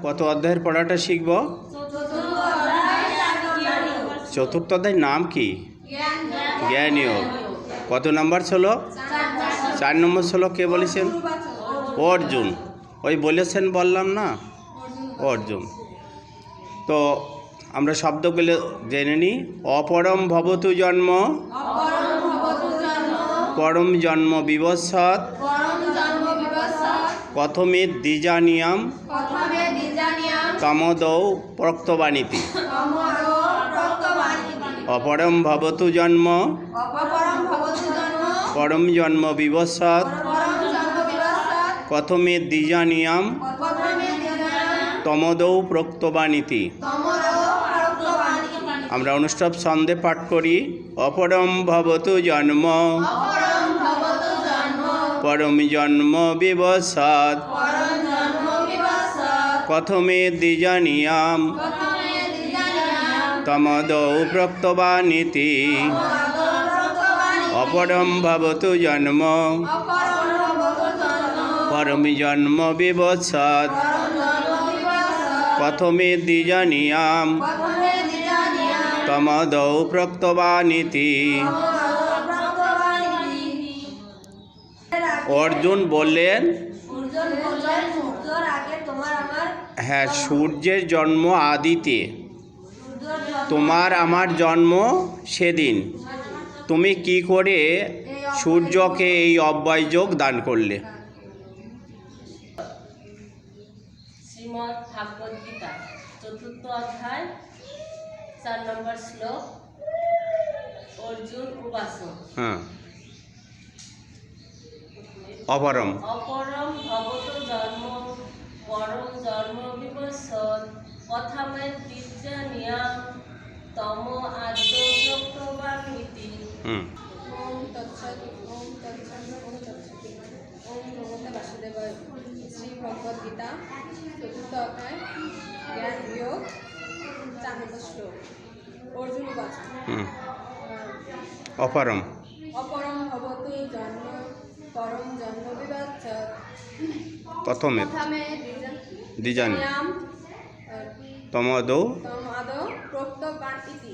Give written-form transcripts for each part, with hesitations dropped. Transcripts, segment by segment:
কত অধ্যায়ের পড়াটা শিখব? চতুর্থ অধ্যায়ের নাম কি? জ্ঞানীয়। কত নম্বর ছিল? 4 নম্বর ছিল। কে বলেছেন? অর্জুন। ওই বলেছেন বললাম না, অর্জুন। তো আমরা শব্দগুলো জেনে নিই। অপরম ভবতু জন্ম, পরম জন্ম বিবস্বাৎ, প্রথমে দ্বিজানিয়াম, তমদৌ প্রক্তবানিতি। অপরম ভবতু জন্ম, পরম জন্ম বিবস্বাৎ, প্রথমে দ্বিজানিয়াম, তমদৌ প্রক্তবানিতি। আমরা অনুষ্ঠব ছন্দে পাঠ করি। অপরম ভবতু জন্ম, পরম জন্ম বিবস্বাৎ, প্রথমে দ্বিজানিয়াম, তমদৌ প্রক্তবানিতি। অপরম ভবতু জন্ম, পরম জন্ম বিবস্বাৎ, প্রথমে দ্বিজানিয়াম, তমদৌ প্রক্তবানিতি। অর্জুন বললেন, হ্যাঁ, সূর্যের জন্ম আদিতে, তোমার আমার জন্ম সেদিন। তুমি কি করে সূর্যকে এই অব্যয় যোগ দান করলে? শ্রীমদ্ ভাগবত গীতা 4th অধ্যায় 4 নম্বর শ্লোক। অর্জুন উবাচ। হ্যাঁ। অপরম অপরম ভবতু জন্ম, পরম জন্ম বিবস্বাৎ, প্রথমে দ্বিজানিয়াম, তম আদ্য প্রক্তবানিতি। ওম তৎসৎ। ওম তৎসৎ। ওম তৎসৎ। ওম নমো বাসুদেবায়। শ্রী ভগবত গীতা 4th অধ্যায় জ্ঞান যোগ 4 নম্বর শ্লোক। অর্জুন উবাচ। অপরম অপরম ভবতু জন্ম, পরম জন্ম বিবস্বাৎ, প্রথমে দ্বিজানিয়াম, তমদৌ প্রক্তবানিতি।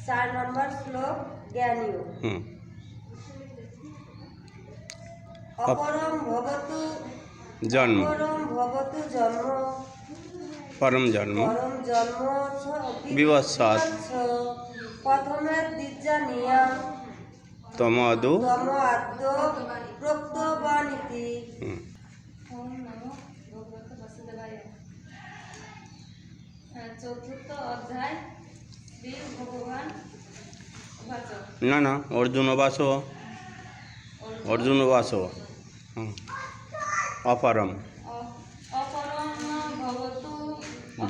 4 নম্বর শ্লোক জ্ঞানীয়। অপরম ভবতু জন্ম, পরম ভবতু জন্ম, পরম জন্ম পরম জন্ম বিবস্বাৎ, প্রথমে দ্বিজানিয়াম, তমদৌ আদ্য প্রক্তবানিতি। ওম নমো ভগবতে বাসুদেবায়। 4th অধ্যায় শ্রী ভগবান উবাচ। না না, অর্জুন উবাচ। অর্জুন উবাচ। অপরম অপরম ভবতু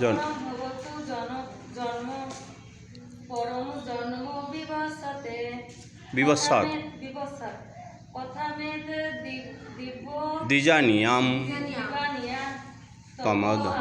জন্ম, পরম জন্ম বিবস্বাৎ, প্রথমে দ্বিজানিয়াম, তমদৌ